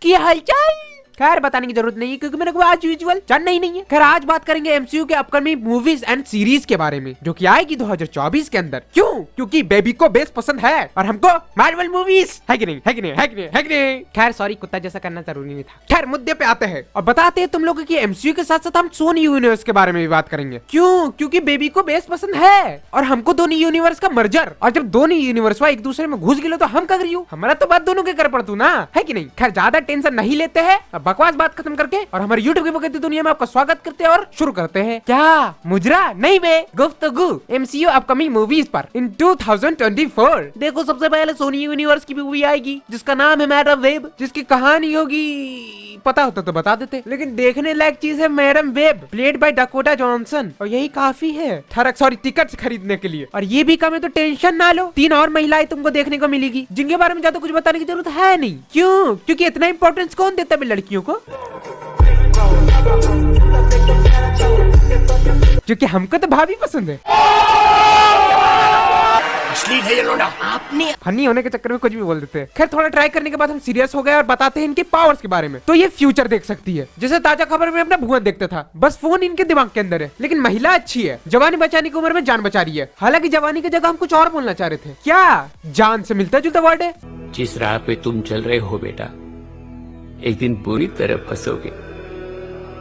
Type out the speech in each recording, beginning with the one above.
क्या हालचाल। खैर बताने की जरूरत नहीं है क्योंकि मेरे को आज यूजुअल जानना ही नहीं है। खैर आज बात करेंगे एमसीयू के अपकमिंग मूवीज एंड सीरीज के बारे में जो कि आएगी 2024 के अंदर। क्यों? क्योंकि बेबी को बेस पसंद है और हमको मार्वल मूवीज है कि नहीं, है कि नहीं, है कि नहीं, है कि नहीं। खैर सॉरी, कुत्ता जैसा करना जरूरी नहीं था। खैर मुद्दे पे आते हैं और बताते हैं तुम लोगों की एमसीयू के साथ साथ हम सोनी यूनिवर्स के बारे में भी बात करेंगे। क्यों? क्योंकि बेबी को बेस पसंद है और हमको दोनों यूनिवर्स का मर्जर। और जब दोनों यूनिवर्स एक दूसरे में घुस गए तो हम कर रही हूँ, हमारा तो बात दोनों के कर पड़तू ना, है कि नहीं। खैर ज्यादा टेंशन नहीं लेते हैं, बकवास बात खत्म करके और हमारे YouTube की बकती दुनिया में आपका स्वागत करते हैं और शुरू करते हैं। क्या मुजरा नहीं बे, गुफ्तगू एमसीयू अपकमिंग मूवीज पर इन 2024। देखो सबसे पहले सोनी यूनिवर्स की मूवी आएगी जिसका नाम है मैडम वेब, जिसकी कहानी होगी पता होता तो बता देते, लेकिन देखने लायक चीज है Madame Web played by Dakota Johnson और यही काफी है टिकट खरीदने के लिए। और ये भी कम है तो टेंशन ना लो, 3 और महिलाएं तुमको देखने को मिलेगी जिनके बारे में ज्यादा कुछ बताने की जरूरत है नहीं। क्यों? क्योंकि इतना इंपॉर्टेंस कौन देता है लड़कियों को, क्योंकि हमको तो भाभी पसंद है। है ये लोड़ा, आपने फनी होने के चक्कर में कुछ भी बोल देते हैं। खैर थोड़ा ट्राई करने के बाद हम सीरियस हो गए और बताते हैं इनके पावर्स के बारे में। तो ये फ्यूचर देख सकती है, जैसे ताजा खबर में अपना भुवन देखता था, बस फोन इनके दिमाग के अंदर है। लेकिन महिला अच्छी है, जवानी बचाने की उम्र में जान बचा रही है। हालांकि जवानी की जगह हम कुछ और बोलना चाह रहे थे। क्या जान से मिलता जुलता वर्ड है? जिस राह पे तुम चल रहे हो बेटा, एक दिन पूरी तरह फंसोगे,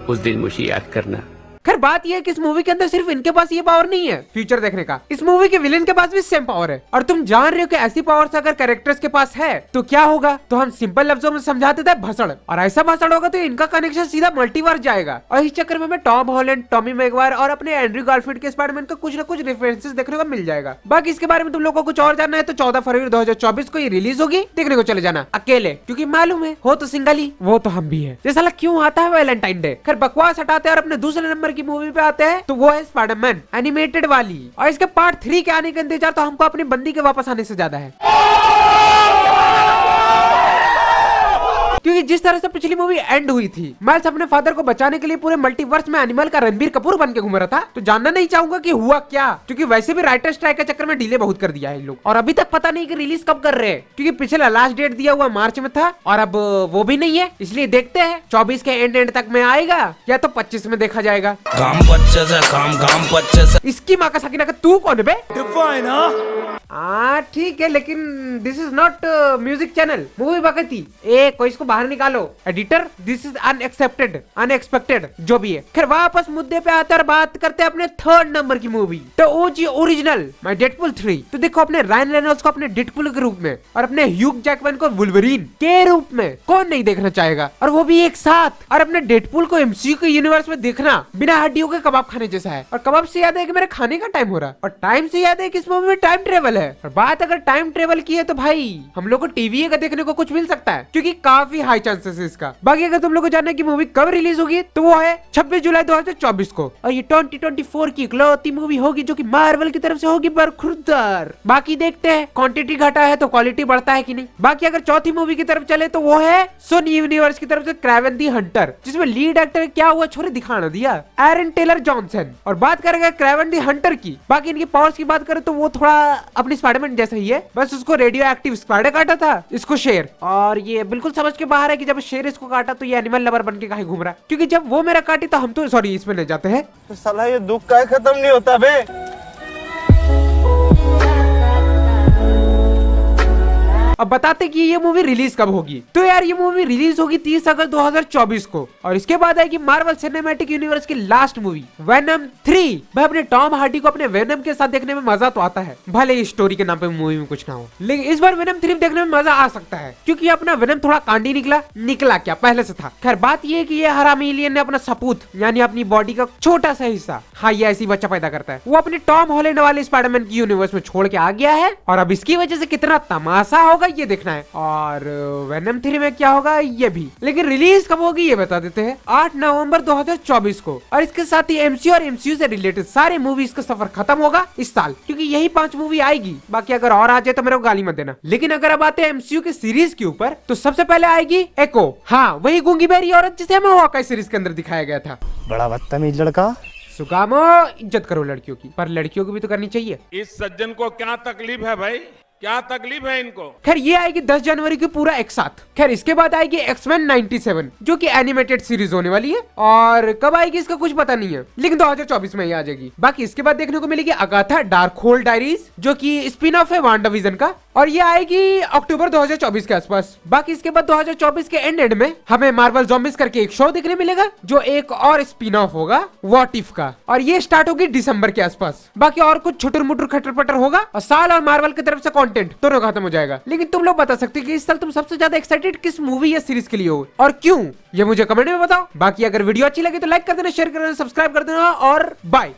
उस दिन मुझे याद करना। खैर बात यह है कि इस मूवी के अंदर सिर्फ इनके पास ये पावर नहीं है फ्यूचर देखने का, इस मूवी के विलेन के पास भी सेम पावर है। और तुम जान रहे हो कि ऐसी पावर्स अगर कैरेक्टर्स के पास है तो क्या होगा? तो हम सिंपल लफ्जों में समझा देते हैं भसड़। और ऐसा भसड़ होगा तो इनका कनेक्शन सीधा मल्टीवर्स जाएगा। और इस चक्कर में हमें टॉम हॉलैंड, टॉमी मैगवायर और अपने एंड्रयू गारफील्ड के स्पाइडरमैन का कुछ न कुछ रेफरेंसेस देखने को मिल जाएगा। बाकी इसके बारे में तुम लोगों को कुछ और जानना है तो 14 फरवरी 2024 को ये रिलीज होगी, देखने को चले जाना अकेले, क्योंकि मालूम है हो तो सिंगल ही, वो तो हम भी है। ये साला क्यों आता है वैलेंटाइन डे। खैर बकवास हटाते हैं और अपने दूसरे नंबर की मूवी पे आते हैं, तो वो है स्पाइडरमैन एनिमेटेड वाली। और इसके पार्ट 3 के आने का इंतजार तो हमको अपनी बंदी के वापस आने से ज्यादा है। क्योंकि जिस तरह से पिछली मूवी एंड हुई थी, माइल्स अपने फादर को बचाने के लिए पूरे मल्टीवर्स में एनिमल का रणबीर कपूर बन के घूम रहा था, तो जानना नहीं चाहूंगा कि हुआ क्या, क्योंकि वैसे भी राइटर स्ट्राइक के चक्कर में डिले बहुत कर दिया है इन लोग। और अभी तक पता नहीं कि रिलीज कब कर रहे हैं, क्योंकि पिछला लास्ट डेट दिया हुआ मार्च में था और अब वो भी नहीं है। इसलिए देखते हैं 24 के एंड तक में आएगा या तो 25 में देखा जाएगा। इसकी माँ का सकीना का तू कौन बे? ठीक है, लेकिन this is not music channel movie बकती। कोई इसको बाहर निकालो एडिटर, दिस इज अनएक्सपेक्टेड जो भी है। खैर वापस मुद्दे पे आते और बात करते हैं अपने 3rd नंबर की मूवी, तो ओजी ओरिजिनल माय डेडपुल 3। तो देखो अपने रायन रेनॉल्ड्स को अपने डेडपुल के रूप में और अपने ह्यूग जैकमैन को वुल्वरीन के रूप में कौन नहीं देखना चाहेगा, और वो भी एक साथ। और अपने डेडपुल को एमसीयू के यूनिवर्स में देखना बिना हड्डियों के कबाब खाने जैसा है। और कबाब से याद है कि मेरे खाने का टाइम हो रहा, और टाइम से याद है कि इस मूवी में टाइम ट्रेवल है। और बात अगर टाइम ट्रेवल की है तो भाई हम लोग को टीवी का देखने को कुछ मिल सकता है, क्योंकि काफी हाई चांसेस है इसका। बाकी अगर तुम लोग को जानना है कि मूवी कब रिलीज होगी तो वो है 26 जुलाई 2024 को, और ये 2024 की इकलौती मूवी होगी जो कि मार्वल की तरफ से होगी बरखुरदार। बाकी देखते हैं क्वांटिटी घटा है तो क्वालिटी बढ़ता है कि नहीं। बाकी अगर चौथी मूवी की तरफ चले तो वो है सोनी यूनिवर्स की तरफ से क्रेवन दी हंटर, जिसमें लीड एक्टर क्या हुआ छोरे दिखाना दिया, एरन टेलर जॉनसन। और बात करेंगे क्रेवन दी हंटर की। बाकी इनकी पावर्स की बात करें तो वो थोड़ा अपनी स्पाइडरमैन जैसा ही है, बस उसको रेडियो एक्टिव स्पाइडर काटा था, इसको शेर। और ये बिल्कुल समझ के बाहर है कि जब शेर इसको काटा तो ये एनिमल लवर बन के कहीं घूम रहा है, क्योंकि जब वो मेरा काटी तो हम तो सॉरी इसमें ले जाते हैं। तो साला ये दुख का खत्म नहीं होता बे। अब बताते कि ये मूवी रिलीज कब होगी। तो यार ये मूवी रिलीज होगी 30 अगस्त 2024 को, और इसके बाद आएगी मार्वल सिनेमैटिक यूनिवर्स की लास्ट मूवी वेनम 3। भाई अपने टॉम हार्डी को अपने वेनम के साथ देखने में मजा तो आता है, भले ही स्टोरी के नाम पे मूवी में कुछ ना हो, लेकिन इस बार वेनम 3 देखने में मजा आ सकता है, क्योंकि अपना वेनम थोड़ा कांडी निकला क्या पहले से था। खैर बात ये है कि ये हरामी एलियन ने अपना सपूत यानी अपनी बॉडी का छोटा सा हिस्सा, हाँ ये ऐसी बच्चा पैदा करता है, वो अपने टॉम हॉलैंड वाले स्पाइडरमैन की यूनिवर्स में छोड़ के आ गया है। और अब इसकी वजह से कितना तमाशा होगा ये देखना है। और वेनम 3 में क्या होगा ये भी, लेकिन रिलीज कब होगी ये बता देते हैं, 8 नवंबर 2024 को। और इसके साथ ही एमसीयू और एमसीयू से रिलेटेड सारे मूवीज का सफर खत्म होगा इस साल, क्योंकि यही 5 मूवी आएगी। बाकी अगर और आ जाए तो मेरे को गाली मत देना। लेकिन अगर अब आते हैं एमसीयू के सीरीज के ऊपर, तो सबसे पहले आएगी एको, हाँ वही गूंगी बेरी औरत जिसे हमें हॉकाई सीरीज के अंदर दिखाया गया था। बड़ा बदतमीज लड़का। सुकामो इज्जत करो लड़कियों की, पर लड़कियों की भी तो करनी चाहिए। इस सज्जन को क्या तकलीफ है भाई? क्या तकलीफ है इनको? खैर ये आएगी 10 जनवरी की पूरा एक साथ। खैर इसके बाद आएगी एक्समैन 97 जो कि एनिमेटेड सीरीज होने वाली है, और कब आएगी इसका कुछ पता नहीं है, लेकिन 2024 में ही आ जाएगी। बाकी इसके बाद देखने को मिलेगी अगाथा डार्कहोल्ड डायरीज जो कि स्पिन ऑफ है वांडाविजन का, और ये आएगी अक्टूबर 2024 के आसपास। बाकी इसके बाद 2024 के एंड में हमें मार्वल ज़ॉम्बीज करके एक शो देखने मिलेगा जो एक और स्पिन ऑफ होगा व्हाट इफ का, और ये स्टार्ट होगी दिसंबर के आसपास। बाकी और कुछ छुटर मुटर खटर पटर होगा, और साल और मार्वल की तरफ से कंटेंट दोनों खत्म हो जाएगा। लेकिन तुम लोग बता सकते हो कि इस साल तुम सबसे ज्यादा एक्साइटेड किस मूवी या सीरीज के लिए हो और क्यों, ये मुझे कमेंट में बताओ। बाकी अगर वीडियो अच्छी लगी तो लाइक कर देना, शेयर कर देना, सब्सक्राइब कर देना, और बाय।